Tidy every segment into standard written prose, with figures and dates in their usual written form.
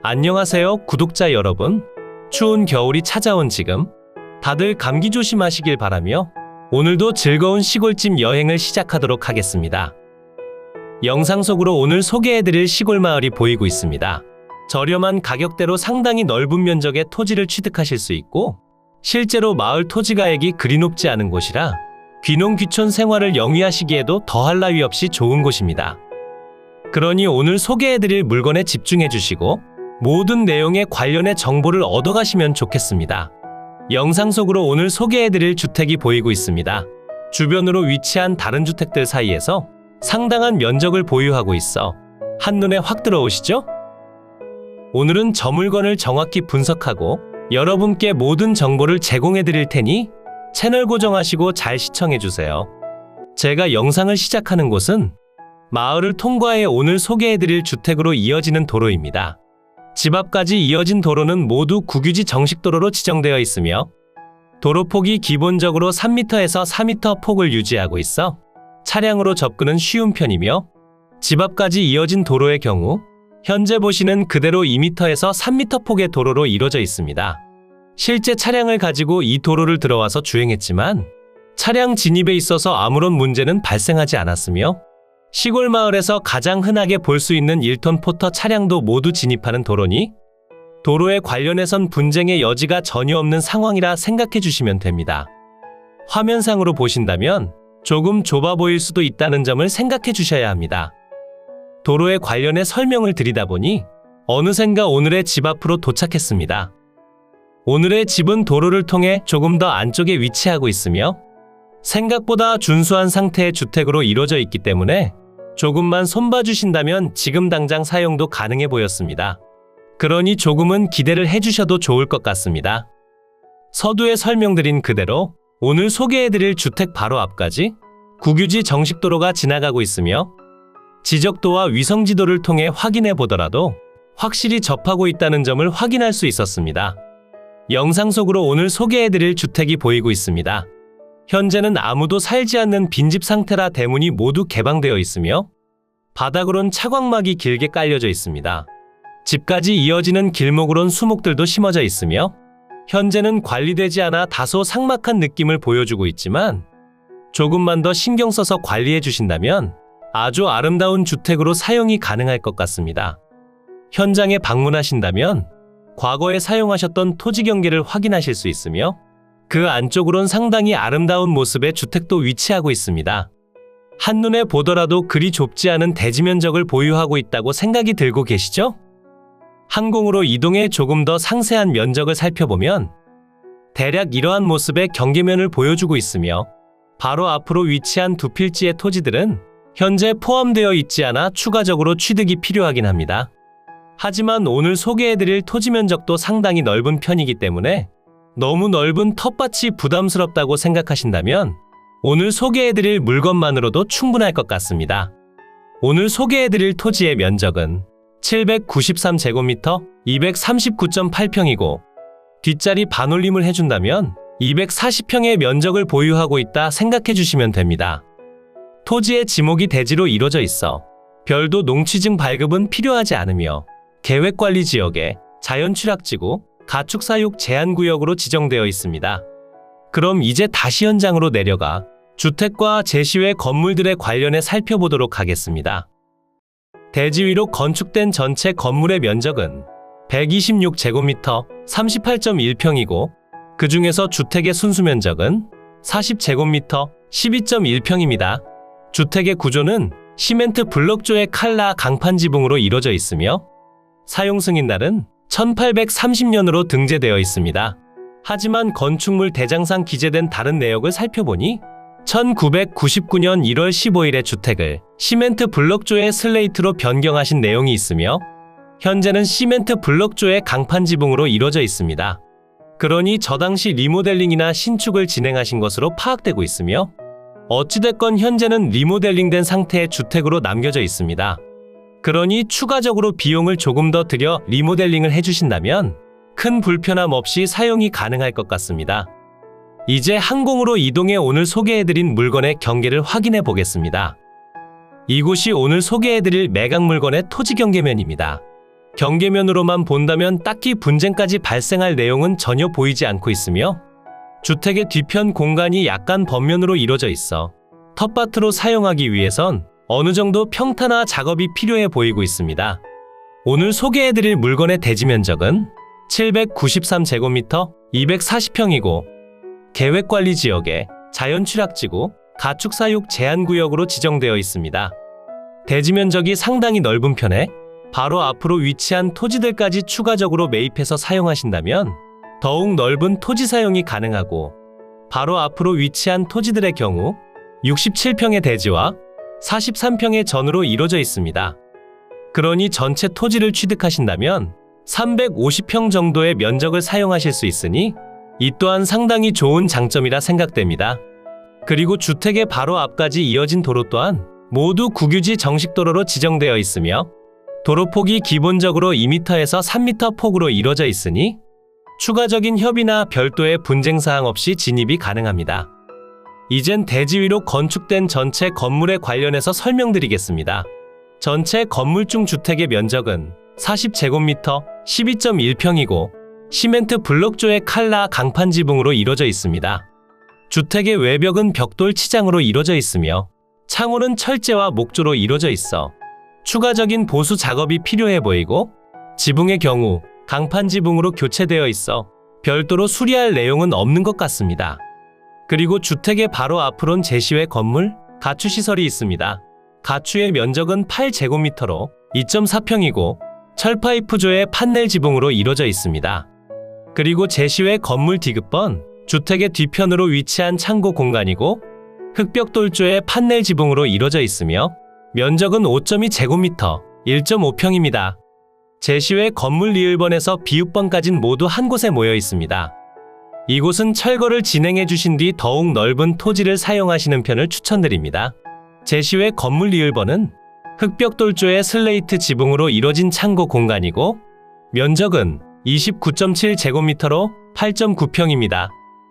안녕하세요, 구독자 여러분. 추운 겨울이 찾아온 지금 다들 감기 조심하시길 바라며 오늘도 즐거운 시골집 여행을 시작하도록 하겠습니다. 영상 속으로 오늘 소개해드릴 시골 마을이 보이고 있습니다. 저렴한 가격대로 상당히 넓은 면적의 토지를 취득하실 수 있고, 실제로 마을 토지 가액이 그리 높지 않은 곳이라 귀농귀촌 생활을 영위하시기에도 더할 나위 없이 좋은 곳입니다. 그러니 오늘 소개해드릴 물건에 집중해주시고 모든 내용에 관련해 정보를 얻어가시면 좋겠습니다. 영상 속으로 오늘 소개해드릴 주택이 보이고 있습니다. 주변으로 위치한 다른 주택들 사이에서 상당한 면적을 보유하고 있어 한눈에 확 들어오시죠? 오늘은 저 물건을 정확히 분석하고 여러분께 모든 정보를 제공해 드릴 테니 채널 고정하시고 잘 시청해 주세요. 제가 영상을 시작하는 곳은 마을을 통과해 오늘 소개해 드릴 주택으로 이어지는 도로입니다. 집 앞까지 이어진 도로는 모두 국유지 정식도로로 지정되어 있으며 도로 폭이 기본적으로 3m에서 4m 폭을 유지하고 있어 차량으로 접근은 쉬운 편이며, 집 앞까지 이어진 도로의 경우 현재 보시는 그대로 2m에서 3m 폭의 도로로 이루어져 있습니다. 실제 차량을 가지고 이 도로를 들어와서 주행했지만 차량 진입에 있어서 아무런 문제는 발생하지 않았으며, 시골 마을에서 가장 흔하게 볼 수 있는 1톤 포터 차량도 모두 진입하는 도로니 도로에 관련해선 분쟁의 여지가 전혀 없는 상황이라 생각해 주시면 됩니다. 화면상으로 보신다면 조금 좁아 보일 수도 있다는 점을 생각해 주셔야 합니다. 도로에 관련해 설명을 드리다 보니 어느샌가 오늘의 집 앞으로 도착했습니다. 오늘의 집은 도로를 통해 조금 더 안쪽에 위치하고 있으며 생각보다 준수한 상태의 주택으로 이루어져 있기 때문에 조금만 손봐 주신다면 지금 당장 사용도 가능해 보였습니다. 그러니 조금은 기대를 해주셔도 좋을 것 같습니다. 서두에 설명드린 그대로 오늘 소개해드릴 주택 바로 앞까지 국유지 정식도로가 지나가고 있으며, 지적도와 위성지도를 통해 확인해 보더라도 확실히 접하고 있다는 점을 확인할 수 있었습니다. 영상 속으로 오늘 소개해드릴 주택이 보이고 있습니다. 현재는 아무도 살지 않는 빈집 상태라 대문이 모두 개방되어 있으며 바닥으론 차광막이 길게 깔려져 있습니다. 집까지 이어지는 길목으론 수목들도 심어져 있으며 현재는 관리되지 않아 다소 삭막한 느낌을 보여주고 있지만 조금만 더 신경 써서 관리해 주신다면 아주 아름다운 주택으로 사용이 가능할 것 같습니다. 현장에 방문하신다면 과거에 사용하셨던 토지 경계를 확인하실 수 있으며 그 안쪽으론 상당히 아름다운 모습의 주택도 위치하고 있습니다. 한눈에 보더라도 그리 좁지 않은 대지 면적을 보유하고 있다고 생각이 들고 계시죠? 항공으로 이동해 조금 더 상세한 면적을 살펴보면 대략 이러한 모습의 경계면을 보여주고 있으며, 바로 앞으로 위치한 두 필지의 토지들은 현재 포함되어 있지 않아 추가적으로 취득이 필요하긴 합니다. 하지만 오늘 소개해드릴 토지 면적도 상당히 넓은 편이기 때문에 너무 넓은 텃밭이 부담스럽다고 생각하신다면 오늘 소개해드릴 물건만으로도 충분할 것 같습니다. 오늘 소개해드릴 토지의 면적은 793제곱미터 239.8평이고 뒷자리 반올림을 해준다면 240평의 면적을 보유하고 있다 생각해 주시면 됩니다. 토지의 지목이 대지로 이루어져 있어 별도 농취증 발급은 필요하지 않으며 계획관리지역에 자연취락지구, 가축사육 제한구역으로 지정되어 있습니다. 그럼 이제 다시 현장으로 내려가 주택과 제시외 건물들에 관련해 살펴보도록 하겠습니다. 대지 위로 건축된 전체 건물의 면적은 126제곱미터 38.1평이고 그 중에서 주택의 순수 면적은 40제곱미터 12.1평입니다. 주택의 구조는 시멘트 블럭조의 칼라 강판 지붕으로 이루어져 있으며 사용 승인날은 1830년으로 등재되어 있습니다. 하지만 건축물 대장상 기재된 다른 내역을 살펴보니 1999년 1월 15일에 주택을 시멘트 블럭조의 슬레이트로 변경하신 내용이 있으며 현재는 시멘트 블럭조의 강판 지붕으로 이루어져 있습니다. 그러니 저 당시 리모델링이나 신축을 진행하신 것으로 파악되고 있으며 어찌됐건 현재는 리모델링된 상태의 주택으로 남겨져 있습니다. 그러니 추가적으로 비용을 조금 더 들여 리모델링을 해주신다면 큰 불편함 없이 사용이 가능할 것 같습니다. 이제 항공으로 이동해 오늘 소개해드린 물건의 경계를 확인해 보겠습니다. 이곳이 오늘 소개해드릴 매각 물건의 토지 경계면입니다. 경계면으로만 본다면 딱히 분쟁까지 발생할 내용은 전혀 보이지 않고 있으며 주택의 뒤편 공간이 약간 번면으로 이루어져 있어 텃밭으로 사용하기 위해선 어느 정도 평탄화 작업이 필요해 보이고 있습니다. 오늘 소개해드릴 물건의 대지 면적은 793제곱미터 240평이고 계획관리지역에 자연취락지구, 가축사육 제한구역으로 지정되어 있습니다. 대지 면적이 상당히 넓은 편에 바로 앞으로 위치한 토지들까지 추가적으로 매입해서 사용하신다면 더욱 넓은 토지 사용이 가능하고 바로 앞으로 위치한 토지들의 경우 67평의 대지와 43평의 전으로 이루어져 있습니다. 그러니 전체 토지를 취득하신다면 350평 정도의 면적을 사용하실 수 있으니 이 또한 상당히 좋은 장점이라 생각됩니다. 그리고 주택의 바로 앞까지 이어진 도로 또한 모두 국유지 정식도로로 지정되어 있으며 도로폭이 기본적으로 2m에서 3m 폭으로 이루어져 있으니 추가적인 협의나 별도의 분쟁사항 없이 진입이 가능합니다. 이젠 대지 위로 건축된 전체 건물에 관련해서 설명드리겠습니다. 전체 건물중 주택의 면적은 40제곱미터 12.1평이고 시멘트 블록조의 칼라 강판 지붕으로 이루어져 있습니다. 주택의 외벽은 벽돌 치장으로 이루어져 있으며 창호는 철제와 목조로 이루어져 있어 추가적인 보수 작업이 필요해 보이고 지붕의 경우 강판 지붕으로 교체되어 있어 별도로 수리할 내용은 없는 것 같습니다. 그리고 주택의 바로 앞으론 제시외 건물, 가축시설이 있습니다. 가축의 면적은 8제곱미터로 2.4평이고 철파이프조의 판넬 지붕으로 이루어져 있습니다. 그리고 제시외 건물 디귿번, 주택의 뒤편으로 위치한 창고 공간이고 흑벽돌조의 판넬 지붕으로 이루어져 있으며 면적은 5.2제곱미터, 1.5평입니다. 제시외 건물 리을번에서 비읍번까진 모두 한 곳에 모여 있습니다. 이곳은 철거를 진행해 주신 뒤 더욱 넓은 토지를 사용하시는 편을 추천드립니다. 제시외 건물 리을번은 흑벽돌조의 슬레이트 지붕으로 이뤄진 창고 공간이고 면적은 29.7제곱미터로 8.9평입니다.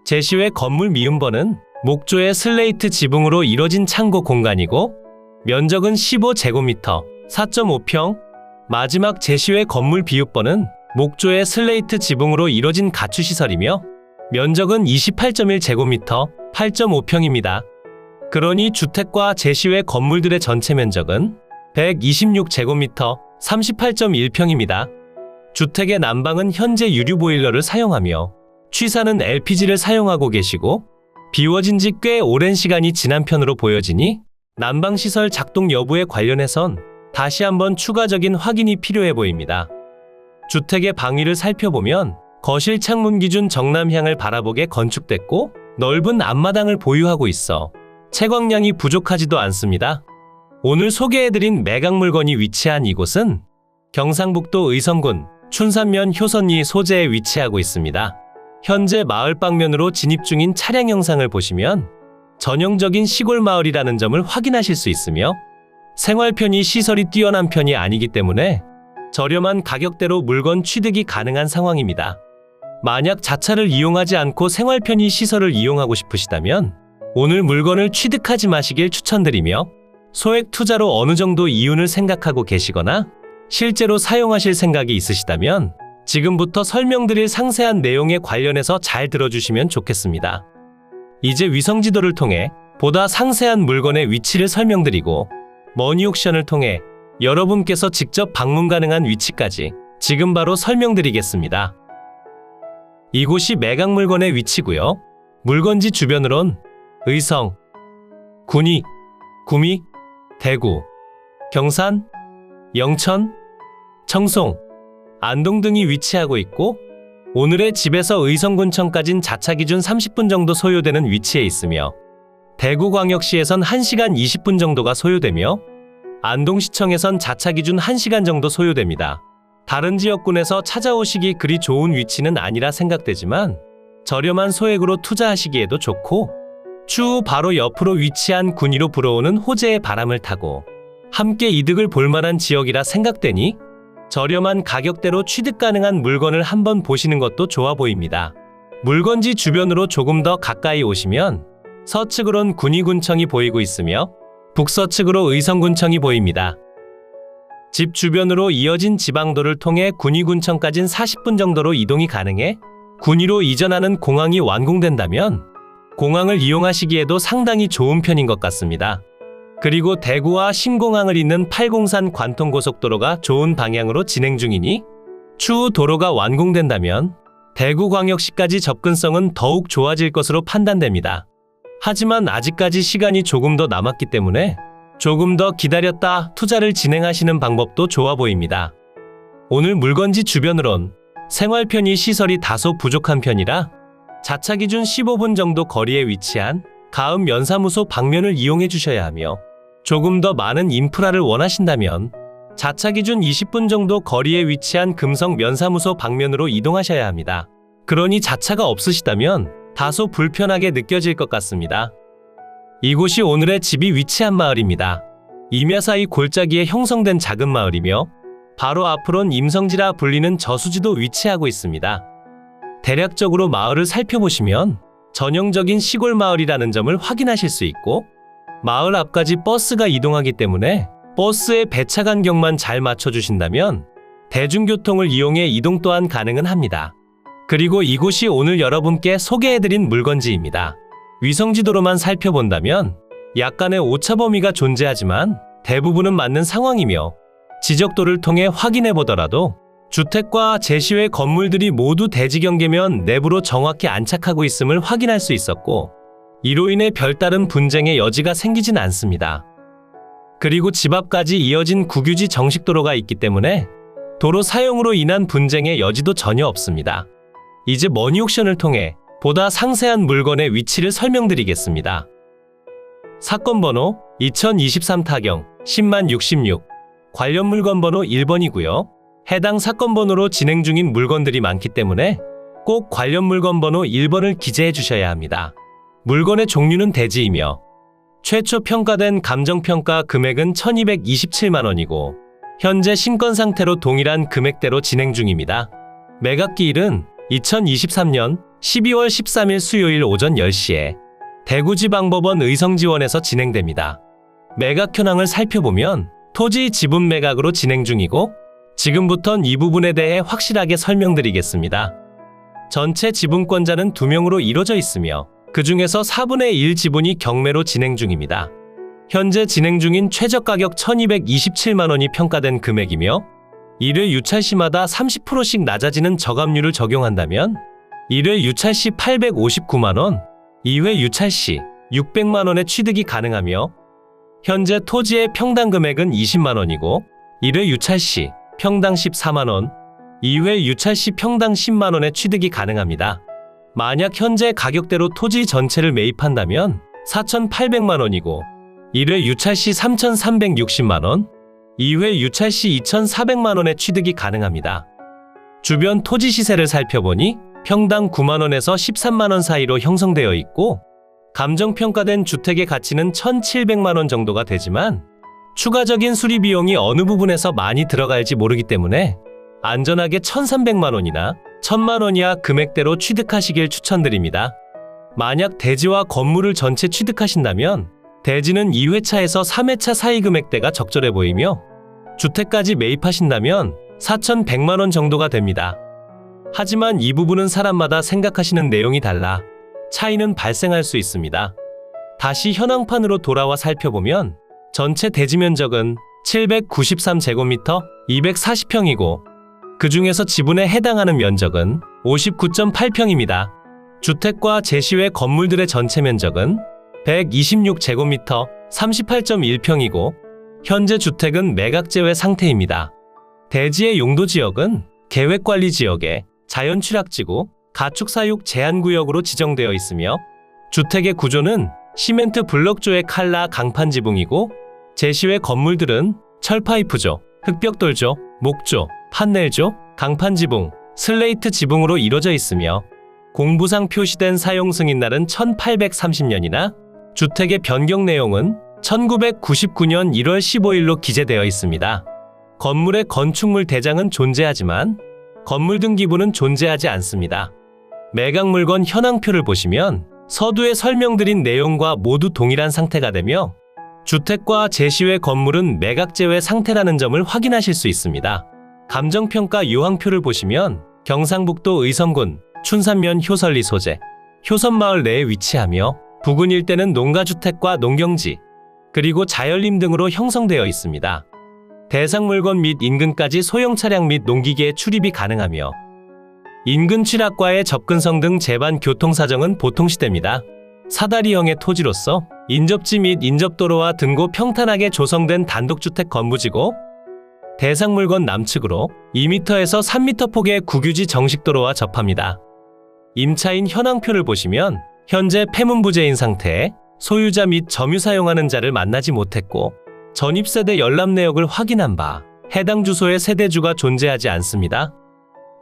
제시외 건물 미음번은 목조의 슬레이트 지붕으로 이뤄진 창고 공간이고 면적은 15제곱미터, 4.5평. 마지막 제시외 건물 비읍번은 목조의 슬레이트 지붕으로 이뤄진 가축시설이며 면적은 28.1제곱미터, 8.5평입니다. 그러니 주택과 제시외 건물들의 전체 면적은 126제곱미터, 38.1평입니다. 주택의 난방은 현재 유류 보일러를 사용하며 취사는 LPG를 사용하고 계시고 비워진 지 꽤 오랜 시간이 지난 편으로 보여지니 난방시설 작동 여부에 관련해선 다시 한번 추가적인 확인이 필요해 보입니다. 주택의 방위를 살펴보면 거실 창문 기준 정남향을 바라보게 건축됐고 넓은 앞마당을 보유하고 있어 채광량이 부족하지도 않습니다. 오늘 소개해드린 매각 물건이 위치한 이곳은 경상북도 의성군 춘산면 효선리 소재에 위치하고 있습니다. 현재 마을 방면으로 진입 중인 차량 영상을 보시면 전형적인 시골 마을이라는 점을 확인하실 수 있으며 생활 편의 시설이 뛰어난 편이 아니기 때문에 저렴한 가격대로 물건 취득이 가능한 상황입니다. 만약 자차를 이용하지 않고 생활 편의 시설을 이용하고 싶으시다면 오늘 물건을 취득하지 마시길 추천드리며 소액 투자로 어느 정도 이윤을 생각하고 계시거나 실제로 사용하실 생각이 있으시다면 지금부터 설명드릴 상세한 내용에 관련해서 잘 들어주시면 좋겠습니다. 이제 위성지도를 통해 보다 상세한 물건의 위치를 설명드리고 머니옥션을 통해 여러분께서 직접 방문 가능한 위치까지 지금 바로 설명드리겠습니다. 이곳이 매각 물건의 위치고요. 물건지 주변으론 의성, 군위, 구미, 대구, 경산, 영천, 청송, 안동 등이 위치하고 있고 오늘의 집에서 의성군청까진 자차 기준 30분 정도 소요되는 위치에 있으며 대구광역시에선 1시간 20분 정도가 소요되며 안동시청에선 자차 기준 1시간 정도 소요됩니다. 다른 지역군에서 찾아오시기 그리 좋은 위치는 아니라 생각되지만 저렴한 소액으로 투자하시기에도 좋고 추후 바로 옆으로 위치한 군위로 불어오는 호재의 바람을 타고 함께 이득을 볼 만한 지역이라 생각되니 저렴한 가격대로 취득 가능한 물건을 한번 보시는 것도 좋아 보입니다. 물건지 주변으로 조금 더 가까이 오시면 서측으론 군위군청이 보이고 있으며 북서측으로 의성군청이 보입니다. 집 주변으로 이어진 지방도를 통해 군위군청까진 40분 정도로 이동이 가능해 군위로 이전하는 공항이 완공된다면 공항을 이용하시기에도 상당히 좋은 편인 것 같습니다. 그리고 대구와 신공항을 잇는 803 관통고속도로가 좋은 방향으로 진행 중이니 추후 도로가 완공된다면 대구광역시까지 접근성은 더욱 좋아질 것으로 판단됩니다. 하지만 아직까지 시간이 조금 더 남았기 때문에 조금 더 기다렸다 투자를 진행하시는 방법도 좋아 보입니다. 오늘 물건지 주변으론 생활 편의 시설이 다소 부족한 편이라 자차 기준 15분 정도 거리에 위치한 가읍 면사무소 방면을 이용해 주셔야 하며 조금 더 많은 인프라를 원하신다면 자차 기준 20분 정도 거리에 위치한 금성 면사무소 방면으로 이동하셔야 합니다. 그러니 자차가 없으시다면 다소 불편하게 느껴질 것 같습니다. 이곳이 오늘의 집이 위치한 마을입니다. 임야 사이 골짜기에 형성된 작은 마을이며 바로 앞으론 임성지라 불리는 저수지도 위치하고 있습니다. 대략적으로 마을을 살펴보시면 전형적인 시골 마을이라는 점을 확인하실 수 있고 마을 앞까지 버스가 이동하기 때문에 버스의 배차 간격만 잘 맞춰주신다면 대중교통을 이용해 이동 또한 가능은 합니다. 그리고 이곳이 오늘 여러분께 소개해드린 물건지입니다. 위성지도로만 살펴본다면 약간의 오차 범위가 존재하지만 대부분은 맞는 상황이며 지적도를 통해 확인해보더라도 주택과 제시외 건물들이 모두 대지 경계면 내부로 정확히 안착하고 있음을 확인할 수 있었고 이로 인해 별다른 분쟁의 여지가 생기진 않습니다. 그리고 집 앞까지 이어진 국유지 정식도로가 있기 때문에 도로 사용으로 인한 분쟁의 여지도 전혀 없습니다. 이제 머니옥션을 통해 보다 상세한 물건의 위치를 설명드리겠습니다. 사건 번호 2023 타경 10만 66 관련 물건 번호 1번이고요. 해당 사건 번호로 진행 중인 물건들이 많기 때문에 꼭 관련 물건 번호 1번을 기재해 주셔야 합니다. 물건의 종류는 대지이며 최초 평가된 감정평가 금액은 1227만원이고 현재 신권 상태로 동일한 금액대로 진행 중입니다. 매각기일은 2023년 12월 13일 수요일 오전 10시에 대구지방법원 의성지원에서 진행됩니다. 매각 현황을 살펴보면 토지 지분 매각으로 진행 중이고 지금부턴 이 부분에 대해 확실하게 설명드리겠습니다. 전체 지분권자는 2명으로 이루어져 있으며 그 중에서 4분의 1 지분이 경매로 진행 중입니다. 현재 진행 중인 최저가격 1227만원이 평가된 금액이며 1회 유찰 시마다 30%씩 낮아지는 저감률을 적용한다면 1회 유찰 시 859만원, 2회 유찰 시 600만원의 취득이 가능하며 현재 토지의 평당 금액은 20만원이고 1회 유찰 시 평당 14만원, 2회 유찰 시 평당 10만원의 취득이 가능합니다. 만약 현재 가격대로 토지 전체를 매입한다면 4,800만원이고 1회 유찰 시 3,360만원, 2회 유찰 시 2,400만원의 취득이 가능합니다. 주변 토지 시세를 살펴보니 평당 9만원에서 13만원 사이로 형성되어 있고 감정평가된 주택의 가치는 1,700만원 정도가 되지만 추가적인 수리 비용이 어느 부분에서 많이 들어갈지 모르기 때문에 안전하게 1,300만원이나 1,000만원 이하 금액대로 취득하시길 추천드립니다. 만약 대지와 건물을 전체 취득하신다면 대지는 2회차에서 3회차 사이 금액대가 적절해 보이며 주택까지 매입하신다면 4,100만원 정도가 됩니다. 하지만 이 부분은 사람마다 생각하시는 내용이 달라 차이는 발생할 수 있습니다. 다시 현황판으로 돌아와 살펴보면 전체 대지 면적은 793제곱미터 240평이고 그 중에서 지분에 해당하는 면적은 59.8평입니다. 주택과 제시외 건물들의 전체 면적은 126제곱미터 38.1평이고 현재 주택은 매각 제외 상태입니다. 대지의 용도 지역은 계획관리 지역에 자연취락지구, 가축사육 제한구역으로 지정되어 있으며 주택의 구조는 시멘트 블럭조의 칼라 강판 지붕이고 제시외 건물들은 철파이프조, 흑벽돌조, 목조, 판넬조, 강판 지붕, 슬레이트 지붕으로 이루어져 있으며 공부상 표시된 사용 승인날은 1830년이나 주택의 변경 내용은 1999년 1월 15일로 기재되어 있습니다. 건물의 건축물 대장은 존재하지만 건물 등기부는 존재하지 않습니다. 매각 물건 현황표를 보시면 서두에 설명드린 내용과 모두 동일한 상태가 되며 주택과 제시외 건물은 매각 제외 상태라는 점을 확인하실 수 있습니다. 감정평가 유황표를 보시면 경상북도 의성군 춘산면 효설리 소재, 효선마을 내에 위치하며 부근 일대는 농가주택과 농경지, 그리고 자연림 등으로 형성되어 있습니다. 대상 물건 및 인근까지 소형 차량 및 농기계의 출입이 가능하며 인근 취락과의 접근성 등 제반 교통사정은 보통시됩니다. 사다리형의 토지로서 인접지 및 인접도로와 등고 평탄하게 조성된 단독주택 건물이고 대상 물건 남측으로 2m에서 3m 폭의 국유지 정식도로와 접합니다. 임차인 현황표를 보시면 현재 폐문부재인 상태에 소유자 및 점유 사용하는 자를 만나지 못했고 전입세대 열람 내역을 확인한 바 해당 주소에 세대주가 존재하지 않습니다.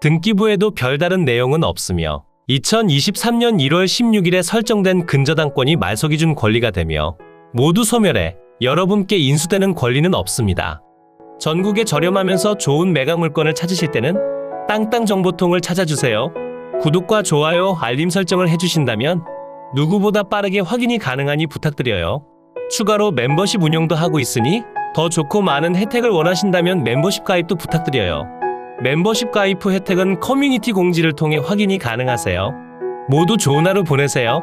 등기부에도 별다른 내용은 없으며 2023년 1월 16일에 설정된 근저당권이 말소기준 권리가 되며 모두 소멸해 여러분께 인수되는 권리는 없습니다. 전국에 저렴하면서 좋은 매각 물건을 찾으실 때는 땅땅정보통을 찾아주세요. 구독과 좋아요, 알림 설정을 해주신다면 누구보다 빠르게 확인이 가능하니 부탁드려요. 추가로 멤버십 운영도 하고 있으니 더 좋고 많은 혜택을 원하신다면 멤버십 가입도 부탁드려요. 멤버십 가입 후 혜택은 커뮤니티 공지를 통해 확인이 가능하세요. 모두 좋은 하루 보내세요.